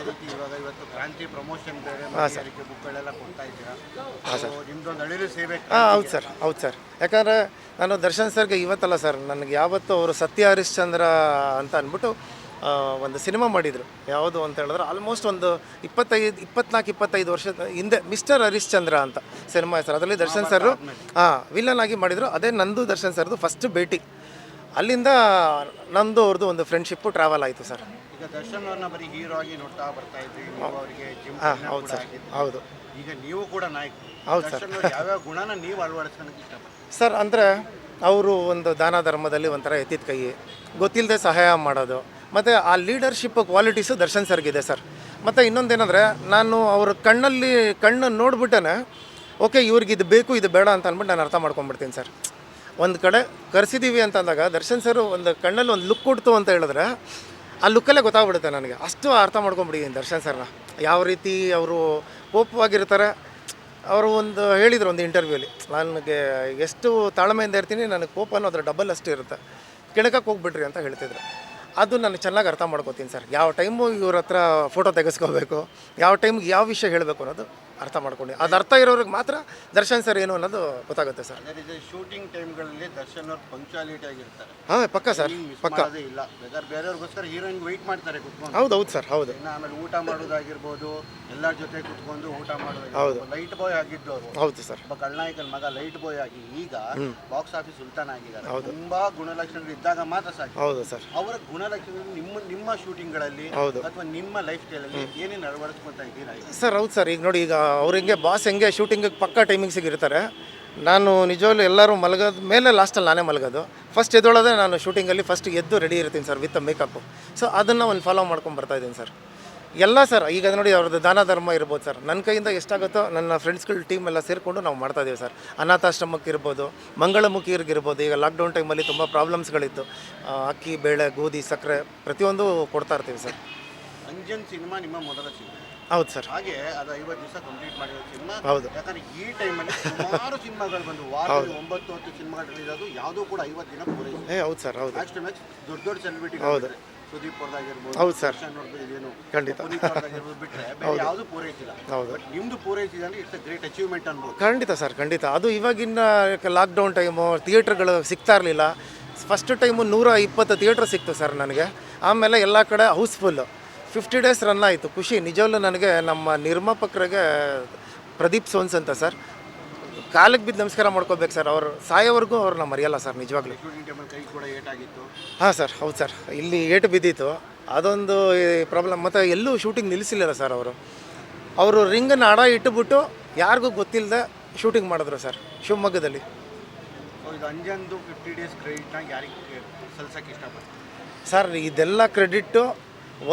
ರೀತಿ ಇವತ್ತು ಕ್ರಾಂತಿ ಪ್ರಮೋಷನ್ ಬೇರೆ ಬುಕ್ಗಳೆಲ್ಲ ಕೊಡ್ತಾ ಇದ್ದೀರಾ. ಹಾಂ ಸರ್. ನಿಮ್ದೊಂದು ಅಳಿಲು ಸೇವೆ. ಹೌದು ಸರ್, ಹೌದು ಸರ್. ಯಾಕಂದರೆ ನಾನು ದರ್ಶನ್ ಸರ್ಗೆ ಇವತ್ತಲ್ಲ ಸರ್, ನನಗೆ ಯಾವತ್ತು ಅವರು ಸತ್ಯ ಹರಿಶ್ಚಂದ್ರ ಅಂತ ಅಂದ್ಬಿಟ್ಟು ಒಂದು ಸಿನಿಮಾ ಮಾಡಿದರು. ಯಾವುದು ಅಂತ ಹೇಳಿದ್ರೆ ಆಲ್ಮೋಸ್ಟ್ ಒಂದು 24-25 ವರ್ಷದ ಹಿಂದೆ ಮಿಸ್ಟರ್ ಹರಿಶ್ಚಂದ್ರ ಅಂತ ಸಿನಿಮಾ ಹೆಸರು. ಅದರಲ್ಲಿ ದರ್ಶನ್ ಸರ್ ವಿಲನ್ ಆಗಿ ಮಾಡಿದರು. ಅದೇ ನಂದು ದರ್ಶನ್ ಸರ್ದು ಫಸ್ಟ್ ಭೇಟಿ. ಅಲ್ಲಿಂದ ನಂದು ಅವ್ರದ್ದು ಒಂದು ಫ್ರೆಂಡ್ಶಿಪ್ಪು ಟ್ರಾವೆಲ್ ಆಯಿತು ಸರ್. ಈಗ ದರ್ಶನ್ ಅವ್ರನ್ನ ಬರೀ ಹೀರೋ ಆಗಿ ನೋಡ್ತಾ ಬರ್ತಾ ಇದ್ವಿ, ಅವರಿಗೆ ಹೌದು ಸರ್, ಹೌದು. ಈಗ ನೀವು ಕೂಡ ನಾಯಕ. ಹೌದು ಸರ್. ಯಾವ್ಯಾವ ಗುಣನ ನೀವು ಅಳವಡಿಸ್ಕೊಳಕ್ಕೆ ಇಷ್ಟಪಡ್ತೀವಿ ಸರ್? ಅಂದರೆ ಅವರು ಒಂದು ದಾನ ಧರ್ಮದಲ್ಲಿ ಒಂಥರ ಎತ್ತಿದ ಕೈ, ಗೊತ್ತಿಲ್ಲದೆ ಸಹಾಯ ಮಾಡೋದು, ಮತ್ತು ಆ ಲೀಡರ್ಶಿಪ್ ಕ್ವಾಲಿಟೀಸು ದರ್ಶನ್ ಸರ್ಗಿದೆ ಸರ್. ಮತ್ತು ಇನ್ನೊಂದೇನೆಂದರೆ, ನಾನು ಅವ್ರ ಕಣ್ಣು ನೋಡ್ಬಿಟ್ಟೇ ಓಕೆ ಇವ್ರಿಗೆ ಇದು ಬೇಕು ಇದು ಬೇಡ ಅಂತ ಅಂದ್ಬಿಟ್ಟು ನಾನು ಅರ್ಥ ಮಾಡ್ಕೊಂಡ್ಬಿಡ್ತೀನಿ ಸರ್. ಒಂದು ಕಡೆ ಕರೆಸಿದ್ದೀವಿ ಅಂತ ಅಂದಾಗ ದರ್ಶನ್ ಸರ್ ಒಂದು ಕಣ್ಣಲ್ಲಿ ಒಂದು ಲುಕ್ ಕೊಡ್ತು ಅಂತ ಹೇಳಿದ್ರೆ ಆ ಲುಕ್ಕಲ್ಲೇ ಗೊತ್ತಾಗ್ಬಿಡುತ್ತೆ ನನಗೆ. ಅಷ್ಟು ಅರ್ಥ ಮಾಡ್ಕೊಂಬಿಟ್ಟಿದ್ದೀನಿ ದರ್ಶನ್ ಸರ್ನ. ಯಾವ ರೀತಿ ಅವರು ಕೋಪವಾಗಿರ್ತಾರೆ. ಅವರು ಒಂದು ಹೇಳಿದರು ಒಂದು ಇಂಟರ್ವ್ಯೂಲಿ, ನನಗೆ ಎಷ್ಟು ತಾಳ್ಮೆಯಿಂದ ಇರ್ತೀನಿ, ನನಗೆ ಕೋಪ ಅನ್ನೋದ್ರ ಡಬಲ್ ಅಷ್ಟು ಇರುತ್ತೆ, ಕೆಳಕಕ್ಕೆ ಹೋಗ್ಬಿಟ್ರಿ ಅಂತ ಹೇಳ್ತಿದ್ರು. ಅದು ನಾನು ಚೆನ್ನಾಗಿ ಅರ್ಥ ಮಾಡ್ಕೋತೀನಿ ಸರ್. ಯಾವ ಟೈಮು ಇವ್ರ ಹತ್ರ ಫೋಟೋ ತೆಗೆಸ್ಕೋಬೇಕು, ಯಾವ ಟೈಮ್ಗೆ ಯಾವ ವಿಷಯ ಹೇಳಬೇಕು ಅನ್ನೋದು ಅರ್ಥ ಮಾಡ್ಕೊಂಡು, ಅದು ಅರ್ಥ ಇರೋರಿಗೆ ಮಾತ್ರ ದರ್ಶನ್ ಸರ್ ಏನು ಅನ್ನೋದು ಗೊತ್ತಾಗುತ್ತೆ ಸರ್. ಶೂಟಿಂಗ್ ಟೈಮ್ಗಳಲ್ಲಿ ದರ್ಶನ್ ಅವ್ರು ಪಂಕ್ಚುಯಾಲಿಟಿ ಆಗಿರ್ತಾರೆ. ಹಾಂ, ಪಕ್ಕ ಸರ್, ಪಕ್ಕ. ಇಲ್ಲ ಬೇರೆಯವ್ರಿಗೋಸ್ಕರ ಹೀರೋಯಿನ್ ವೆಯ್ಟ್ ಮಾಡ್ತಾರೆ ಕುತ್ಕೊಂಡು. ಹೌದು, ಹೌದು ಸರ್, ಹೌದು. ಆಮೇಲೆ ಊಟ ಮಾಡೋದಾಗಿರ್ಬೋದು, ಎಲ್ಲರ ಜೊತೆ ಕುತ್ಕೊಂಡು ಊಟ ಮಾಡೋದು. ಹೌದು, ಲೈಟ್ ಬಾಯ್ ಆಗಿದ್ದವರು. ಹೌದು ಸರ್. ಒಬ್ಬ ಖಳನಾಯಕನ ಮಗ ಲೈಟ್ ಬಾಯ್ ಆಗಿ ಈಗ ಬಾಕ್ಸ್ ಆಫೀಸ್ ಸುಲ್ತಾನ್ ಆಗಿದ್ದಾರೆ. ತುಂಬಾ ಗುಣಲಕ್ಷಣಗಳು ಇದ್ದಾಗ ಮಾತ್ರ ಸಾಕು. ಹೌದು ಸರ್. ಅವರ ಗುಣಲಕ್ಷಣಗಳು ನಿಮ್ಮ ಶೂಟಿಂಗ್ಗಳಲ್ಲಿ ಅಥವಾ ನಿಮ್ಮ ಲೈಫ್ ಸ್ಟೈಲಲ್ಲಿ ಏನೇನು ಅಳವಡಿಸ್ಕೊಂತ ಇದ್ದೀರಾ ಸರ್? ಹೌದು ಸರ್. ಈಗ ನೋಡಿ, ಈಗ ಅವ್ರು ಹೆಂಗೆ ಬಾಸ್ ಹೆಂಗೆ ಶೂಟಿಂಗಿಗೆ ಪಕ್ಕ ಟೈಮಿಂಗ್ಸಿಗೆ ಇರ್ತಾರೆ, ನಾನು ನಿಜವಾಗ್ಲೂ ಎಲ್ಲರೂ ಮಲಗೋದ ಮೇಲೆ ಲಾಸ್ಟಲ್ಲಿ ನಾನೇ ಮಲಗೋದು. ಫಸ್ಟ್ ಎದ್ದೊಳೋದೆ ನಾನು ಶೂಟಿಂಗಲ್ಲಿ ಫಸ್ಟ್ ಎದ್ದು ರೆಡಿ ಇರ್ತೀನಿ ಸರ್ ವಿತ್ ಮೇಕಪ್ಪು. ಸೊ ಅದನ್ನು ಒಂದು ಫಾಲೋ ಮಾಡ್ಕೊಂಡು ಬರ್ತಾಯಿದ್ದೀನಿ ಸರ್. ಎಲ್ಲ ಸರ್. ಈಗ ನೋಡಿ, ಅವ್ರದ್ದು ದಾನ ಧರ್ಮ ಇರ್ಬೋದು ಸರ್, ನನ್ನ ಕೈಯಿಂದ ಎಷ್ಟಾಗುತ್ತೋ ನನ್ನ ಫ್ರೆಂಡ್ಸ್ಗಳ ಟೀಮ್ ಎಲ್ಲ ಸೇರಿಕೊಂಡು ನಾವು ಮಾಡ್ತಾಯಿದ್ದೀವಿ ಸರ್. ಅನಾಥಾಶ್ರಮಕ್ಕೆ ಇರ್ಬೋದು, ಮಂಗಳಮುಖಿಯರಿಗಿರ್ಬೋದು. ಈಗ ಲಾಕ್ಡೌನ್ ಟೈಮಲ್ಲಿ ತುಂಬ ಪ್ರಾಬ್ಲಮ್ಸ್ಗಳಿತ್ತು. ಅಕ್ಕಿ, ಬೇಳೆ, ಗೋಧಿ, ಸಕ್ಕರೆ ಪ್ರತಿಯೊಂದು ಕೊಡ್ತಾ ಇರ್ತೀವಿ ಸರ್. ಅಂಜನ್ ಸಿನಿಮಾ ನಿಮ್ಮ ಮೊದಲ ಸಿನಿಮಾ. ಹೌದು ಸರ್. ಹಾಗೆ ಅದು 50 ದಿವಸ ಕಂಪ್ಲೀಟ್ ಮಾಡಿರೋ ಸಿನಿಮಾ. ಹೌದು. ಯಾಕಂದ್ರೆ ಈ ಟೈಮಲ್ಲಿ ಸುಮಾರು ಸಿನಿಮಾಗಳು ಬಂದು ವಾರದಲ್ಲಿ 9-10 ಸಿನಿಮಾಗಳು ರಿಲೀಸ್ ಆದವು. ಯಾವುದೂ ಕೂಡ 50 ದಿನ ಪೂರೈಸಿದೆ. ಹೌದು ಸರ್, ಹೌದು. ನೆಕ್ಸ್ಟ್ ದೊಡ್ಡ ಸೆಲೆಬ್ರಿಟಿ. ಹೌದು. ಸುದೀಪ್ ಅವ್ರದ್ದಾಗಿರ್ಬೋದು, ಹೌದು ಸರ್, ಇದೇನು ಖಂಡಿತ ಬಿಟ್ಟರೆ ಬೇರೆ ಯಾವುದೂ ಪೂರೈಸಿಲ್ಲ. ಹೌದು. ನಿಮ್ದು ಪೂರೈಸಿದೆ ಅಂದ್ರೆ ಇಟ್ಸ್ ಅ ಗ್ರೇಟ್ ಅಚೀವ್ಮೆಂಟ್ ಅನ್ಬೋದು. ಖಂಡಿತ ಸರ್, ಖಂಡಿತ. ಅದು ಇವಾಗಿನ ಲಾಕ್ಡೌನ್ ಟೈಮು ಥಿಯೇಟ್ರ್ಗಳು ಸಿಗ್ತಾ ಇರಲಿಲ್ಲ. ಫಸ್ಟ್ ಟೈಮು 120 ಥಿಯೇಟ್ರ್ ಸಿಕ್ತು ಸರ್ ನನಗೆ. ಆಮೇಲೆ ಎಲ್ಲ ಕಡೆ ಹೌಸ್ಫುಲ್ಲು 50 ಡೇಸ್ ರನ್ ಆಯಿತು. ಖುಷಿ ನಿಜವಲ್ಲೂ ನನಗೆ. ನಮ್ಮ ನಿರ್ಮಾಪಕರಿಗೆ ಪ್ರದೀಪ್ ಸೋನ್ಸ್ ಅಂತ ಸರ್, ಕಾಲಿಗೆ ಬಿದ್ದು ನಮಸ್ಕಾರ ಮಾಡ್ಕೋಬೇಕು ಸರ್. ಅವರು ಸಾಯೋವರೆಗೂ ಅವ್ರನ್ನ ಮರೆಯಲ್ಲ ಸರ್, ನಿಜವಾಗ್ಲೂ. ಹಾಂ ಸರ್, ಹೌದು ಸರ್. ಇಲ್ಲಿ ಏಟು ಬಿದ್ದಿತ್ತು, ಅದೊಂದು ಪ್ರಾಬ್ಲಮ್. ಮತ್ತು ಎಲ್ಲೂ ಶೂಟಿಂಗ್ ನಿಲ್ಲಿಸಿಲ್ಲ ಸರ್. ಅವರು ರಿಂಗನ್ನು ಅಡ ಇಟ್ಟುಬಿಟ್ಟು ಯಾರಿಗೂ ಗೊತ್ತಿಲ್ಲದೆ ಶೂಟಿಂಗ್ ಮಾಡಿದ್ರು ಸರ್ ಶಿವಮೊಗ್ಗದಲ್ಲಿ. ಅಂಜನ್ದು 50 ಡೇಸ್ ಕ್ರೆಡಿಟ್ನ ಯಾರಿಗೆ ಸಲ್ಸಕ್ಕೆ ಇಷ್ಟಪಡ್ತೀನಿ ಸರ್? ಇದೆಲ್ಲ ಕ್ರೆಡಿಟ್ಟು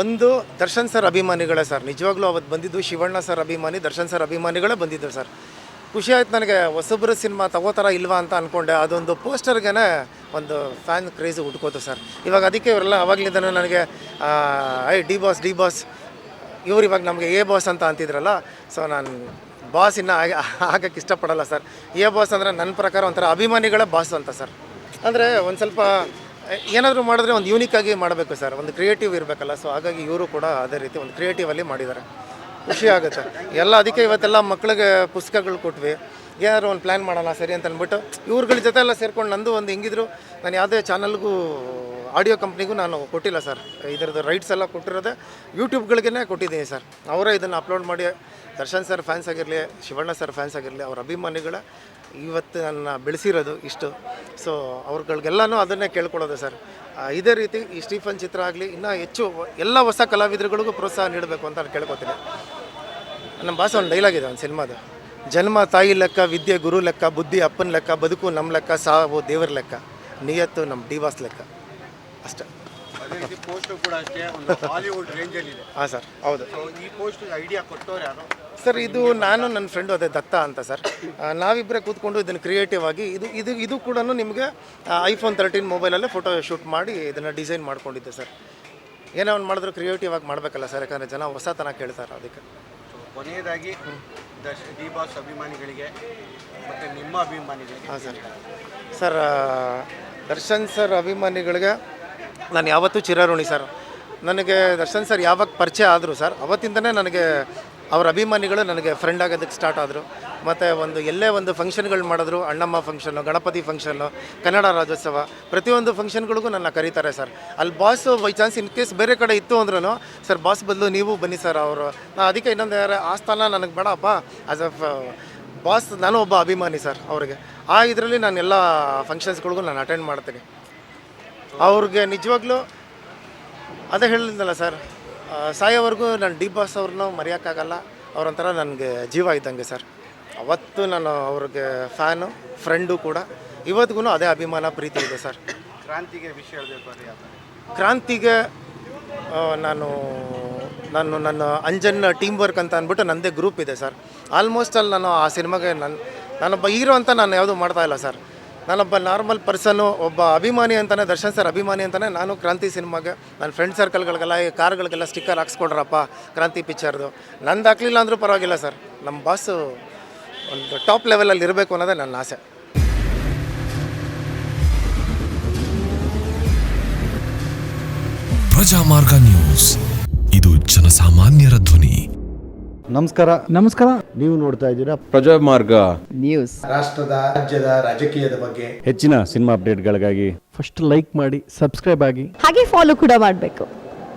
ಒಂದು ದರ್ಶನ್ ಸರ್ ಅಭಿಮಾನಿಗಳೇ ಸರ್. ನಿಜವಾಗ್ಲೂ ಅವತ್ತು ಬಂದಿದ್ದು ಶಿವಣ್ಣ ಸರ್ ಅಭಿಮಾನಿ, ದರ್ಶನ್ ಸರ್ ಅಭಿಮಾನಿಗಳೇ ಬಂದಿದ್ದರು ಸರ್. ಖುಷಿ ಆಯ್ತು ನನಗೆ. ಹೊಸಬ್ರ ಸಿನಿಮಾ ತಗೋತಾರ ಇಲ್ವಾ ಅಂತ ಅಂದ್ಕೊಂಡೆ. ಅದೊಂದು ಪೋಸ್ಟರ್ಗೆ ಒಂದು ಫ್ಯಾನ್ ಕ್ರೇಜ್ ಹುಟ್ಕೋತು ಸರ್. ಇವಾಗ ಅದಕ್ಕೆ ಇವರೆಲ್ಲ ಅವಾಗಲಿಂದ ನನಗೆ ಡಿ ಬಾಸ್ ಇವ್ರು ಇವಾಗ ನಮಗೆ ಎ ಬಾಸ್ ಅಂತ ಅಂತಿದ್ರಲ್ಲ. ಸೊ ನಾನು ಬಾಸ್ ಇನ್ನೂ ಆಗಕ್ಕೆ ಇಷ್ಟಪಡಲ್ಲ ಸರ್. ಎ ಬಾಸ್ ಅಂದರೆ ನನ್ನ ಪ್ರಕಾರ ಒಂಥರ ಅಭಿಮಾನಿಗಳೇ ಬಾಸ್ ಅಂತ ಸರ್. ಅಂದರೆ ಒಂದು ಸ್ವಲ್ಪ ಏನಾದರೂ ಮಾಡಿದ್ರೆ ಒಂದು ಯೂನಿಕ್ಕಾಗಿ ಮಾಡಬೇಕು ಸರ್, ಒಂದು ಕ್ರಿಯೇಟಿವ್ ಇರಬೇಕಲ್ಲ. ಸೊ ಹಾಗಾಗಿ ಇವರು ಕೂಡ ಅದೇ ರೀತಿ ಒಂದು ಕ್ರಿಯೇಟಿವಲ್ಲಿ ಮಾಡಿದ್ದಾರೆ. ಖುಷಿ ಆಗುತ್ತೆ ಎಲ್ಲ. ಅದಕ್ಕೆ ಇವತ್ತೆಲ್ಲ ಮಕ್ಕಳಿಗೆ ಪುಸ್ತಕಗಳು ಕೊಟ್ವಿ. ಏನಾದ್ರು ಒಂದು ಪ್ಲ್ಯಾನ್ ಮಾಡೋಣ ಸರಿ ಅಂತ ಅಂದ್ಬಿಟ್ಟು ಇವ್ರುಗಳ ಜೊತೆ ಎಲ್ಲ ಸೇರ್ಕೊಂಡು, ನಂದು ಒಂದು ಹೆಂಗಿದ್ರು ನಾನು ಯಾವುದೇ ಚಾನಲ್ಗೂ ಆಡಿಯೋ ಕಂಪ್ನಿಗೂ ನಾನು ಕೊಟ್ಟಿಲ್ಲ ಸರ್. ಇದರದ್ದು ರೈಟ್ಸ್ ಎಲ್ಲ ಕೊಟ್ಟಿರೋದೆ ಯೂಟ್ಯೂಬ್ಗಳಿಗೇ ಕೊಟ್ಟಿದ್ದೀನಿ ಸರ್. ಅವರೇ ಇದನ್ನು ಅಪ್ಲೋಡ್ ಮಾಡಿ ದರ್ಶನ್ ಸರ್ ಫ್ಯಾನ್ಸ್ ಆಗಿರಲಿ, ಶಿವಣ್ಣ ಸರ್ ಫ್ಯಾನ್ಸ್ ಆಗಿರಲಿ, ಅವ್ರ ಅಭಿಮಾನಿಗಳ ಇವತ್ತು ನನ್ನ ಬೆಳೆಸಿರೋದು ಇಷ್ಟು. ಸೊ ಅವ್ರುಗಳಿಗೆಲ್ಲನೂ ಅದನ್ನೇ ಕೇಳ್ಕೊಳ್ಳೋದು ಸರ್. ಇದೇ ರೀತಿ ಈ ಸ್ಟೀಫನ್ ಚಿತ್ರ ಆಗಲಿ ಇನ್ನೂ ಹೆಚ್ಚು ಎಲ್ಲ ಹೊಸ ಕಲಾವಿದರುಗಳಿಗೂ ಪ್ರೋತ್ಸಾಹ ನೀಡಬೇಕು ಅಂತ ನಾನು ಕೇಳ್ಕೊತೀನಿ. ನಮ್ಮ ಭಾಷೆ ಒಂದು ಡೈಲಾಗ್ ಇದೆ ಒಂದು ಸಿನಿಮಾದು, ಜನ್ಮ ತಾಯಿ ಲೆಕ್ಕ, ವಿದ್ಯೆ ಗುರು ಲೆಕ್ಕ, ಬುದ್ಧಿ ಅಪ್ಪನ ಲೆಕ್ಕ, ಬದುಕು ನಮ್ಮ ಲೆಕ್ಕ, ಸಾವು ದೇವರ ಲೆಕ್ಕ, ನಿಯತ್ತು ನಮ್ಮ ಡಿ ಬಾಸ್ ಲೆಕ್ಕ. ಅಷ್ಟೇ. ಅದೇ ರೀತಿ ಪೋಸ್ಟ್ ಕೂಡ ಅಷ್ಟೇ ಒಂದು ಹಾಲಿವುಡ್ ರೇಂಜಲ್ಲಿ ಇದೆ. ಹಾಂ ಸರ್, ಹೌದು. ಈ ಪೋಸ್ಟ್ ಐಡಿಯಾ ಕೊಟ್ಟವ್ರು ಯಾರು ಸರ್? ಇದು ನಾನು ನನ್ನ ಫ್ರೆಂಡು ಅದೇ ದತ್ತ ಅಂತ ಸರ್. ನಾವಿಬ್ಬರೇ ಕೂತ್ಕೊಂಡು ಇದನ್ನು ಕ್ರಿಯೇಟಿವ್ ಆಗಿ ಇದು ಕೂಡ ನಿಮಗೆ iPhone 13 ಮೊಬೈಲಲ್ಲೇ ಫೋಟೋ ಶೂಟ್ ಮಾಡಿ ಇದನ್ನು ಡಿಸೈನ್ ಮಾಡ್ಕೊಂಡಿದ್ದೆ ಸರ್. ಏನೋ ಒಂದು ಮಾಡಿದ್ರು ಕ್ರಿಯೇಟಿವ್ ಆಗಿ ಮಾಡಬೇಕಲ್ಲ ಸರ್, ಯಾಕಂದರೆ ಜನ ಹೊಸತನ ಕೇಳ್ತಾರೆ ಅದಕ್ಕೆ. ಕೊನೆಯದಾಗಿ ಡಿ ಬಾಸ್ ಅಭಿಮಾನಿಗಳಿಗೆ ಮತ್ತು ನಿಮ್ಮ ಅಭಿಮಾನಿಗಳಿಗೆ. ಹಾಂ ಸರ್. ಸರ್ ದರ್ಶನ್ ಸರ್ ಅಭಿಮಾನಿಗಳಿಗೆ ನಾನು ಯಾವತ್ತೂ ಚಿರಋಣಿ ಸರ್. ನನಗೆ ದರ್ಶನ್ ಸರ್ ಯಾವಾಗ ಪರಿಚಯ ಆದರು ಸರ್ ಅವತ್ತಿಂದನೇ ನನಗೆ ಅವ್ರ ಅಭಿಮಾನಿಗಳು ನನಗೆ ಫ್ರೆಂಡ್ ಆಗೋದಕ್ಕೆ ಸ್ಟಾರ್ಟ್ ಆದರು. ಮತ್ತು ಎಲ್ಲೇ ಒಂದು ಫಂಕ್ಷನ್ಗಳು ಮಾಡಿದ್ರು, ಅಣ್ಣಮ್ಮ ಫಂಕ್ಷನ್ನು, ಗಣಪತಿ ಫಂಕ್ಷನ್ನು, ಕನ್ನಡ ರಾಜ್ಯೋತ್ಸವ, ಪ್ರತಿಯೊಂದು ಫಂಕ್ಷನ್ಗಳಿಗೂ ನನ್ನ ಕರೀತಾರೆ ಸರ್. ಅಲ್ಲಿ boss by chance in case ಬೇರೆ ಕಡೆ ಇತ್ತು ಅಂದ್ರೂ ಸರ್ ಬಾಸ್ ಬದಲು ನೀವು ಬನ್ನಿ ಸರ್ ಅವರು. ಅದಕ್ಕೆ ಇನ್ನೊಂದು ಆ ಸ್ಥಾನ ನನಗೆ ಬೇಡಪ್ಪ, ಆ್ಯಸ್ ಅ ಬಾಸ್ ನಾನು ಒಬ್ಬ ಅಭಿಮಾನಿ ಸರ್ ಅವ್ರಿಗೆ. ಇದರಲ್ಲಿ ನಾನು ಎಲ್ಲ ಫಂಕ್ಷನ್ಸ್ಗಳಿಗೂ ನಾನು ಅಟೆಂಡ್ ಮಾಡ್ತೀನಿ. ಅವ್ರಿಗೆ ನಿಜವಾಗ್ಲೂ ಅದೇ ಹೇಳಿದ್ನಲ್ಲ ಸರ್, ಸಾಯೋವರೆಗೂ ನಾನು ಡಿ ಬಾಸ್ ಅವ್ರನ್ನೂ ಮರೆಯೋಕ್ಕಾಗಲ್ಲ. ಅವರೊಂಥರ ನನಗೆ ಜೀವ ಇದ್ದಂಗೆ ಸರ್. ಅವತ್ತು ನಾನು ಅವ್ರಿಗೆ ಫ್ಯಾನು, ಫ್ರೆಂಡು ಕೂಡ. ಇವತ್ತಿಗೂ ಅದೇ ಅಭಿಮಾನ, ಪ್ರೀತಿ ಇದೆ ಸರ್. ಕ್ರಾಂತಿಗೆ ವಿಷಯ ಹೇಳಬೇಕು. ಕ್ರಾಂತಿಗೆ ನಾನು ನನ್ನ ಅಂಜನ್ ಟೀಮ್ ವರ್ಕ್ ಅಂತ ಅಂದ್ಬಿಟ್ಟು ನನ್ನದೇ ಗ್ರೂಪ್ ಇದೆ ಸರ್. ಆಲ್ಮೋಸ್ಟ್ ಅಲ್ಲಿ ನಾನು ಆ ಸಿನಿಮಾಗೆ ನಾನೊಬ್ಬ ಹೀರೋ ಅಂತ ನಾನು ಯಾವುದೂ ಮಾಡ್ತಾಯಿಲ್ಲ ಸರ್. ನಾನೊಬ್ಬ ನಾರ್ಮಲ್ ಪರ್ಸನ್ನು, ಒಬ್ಬ ಅಭಿಮಾನಿ ಅಂತಲೇ, ದರ್ಶನ್ ಸರ್ ಅಭಿಮಾನಿ ಅಂತಲೇ ನಾನು ಕ್ರಾಂತಿ ಸಿನಿಮಾಗೆ ನನ್ನ ಫ್ರೆಂಡ್ ಸರ್ಕಲ್ಗಳಿಗೆಲ್ಲ ಕಾರ್ಗಳಿಗೆಲ್ಲ ಸ್ಟಿಕ್ಕರ್ ಹಾಕ್ಸ್ಕೊಡ್ರಪ್ಪ ಕ್ರಾಂತಿ ಪಿಕ್ಚರ್ದು. ನಂದು ಹಾಕ್ಲಿಲ್ಲ ಅಂದರೂ ಪರವಾಗಿಲ್ಲ ಸರ್, ನಮ್ಮ ಬಾಸು ಒಂದು ಟಾಪ್ ಲೆವೆಲಲ್ಲಿ ಇರಬೇಕು ಅನ್ನೋದೇ ನನ್ನ ಆಸೆ. ಪ್ರಜಾಮಾರ್ಗ ನ್ಯೂಸ್, ಇದು ಜನಸಾಮಾನ್ಯರ ಧ್ವನಿ. ನಮಸ್ಕಾರ. ನೀವು ನೋಡ್ತಾ ಇದ್ದೀರಾ ಪ್ರಜಾಮಾರ್ಗ ನ್ಯೂಸ್. ರಾಷ್ಟ್ರದ, ರಾಜ್ಯದ, ರಾಜಕೀಯದ ಬಗ್ಗೆ ಹೆಚ್ಚಿನ ಸಿನಿಮಾ ಅಪ್ಡೇಟ್ಗಳಿಗಾಗಿ ಫಸ್ಟ್ ಲೈಕ್ ಮಾಡಿ, ಸಬ್ಸ್ಕ್ರೈಬ್ ಆಗಿ, ಹಾಗೆ ಫಾಲೋ ಕೂಡ ಮಾಡಬೇಕು.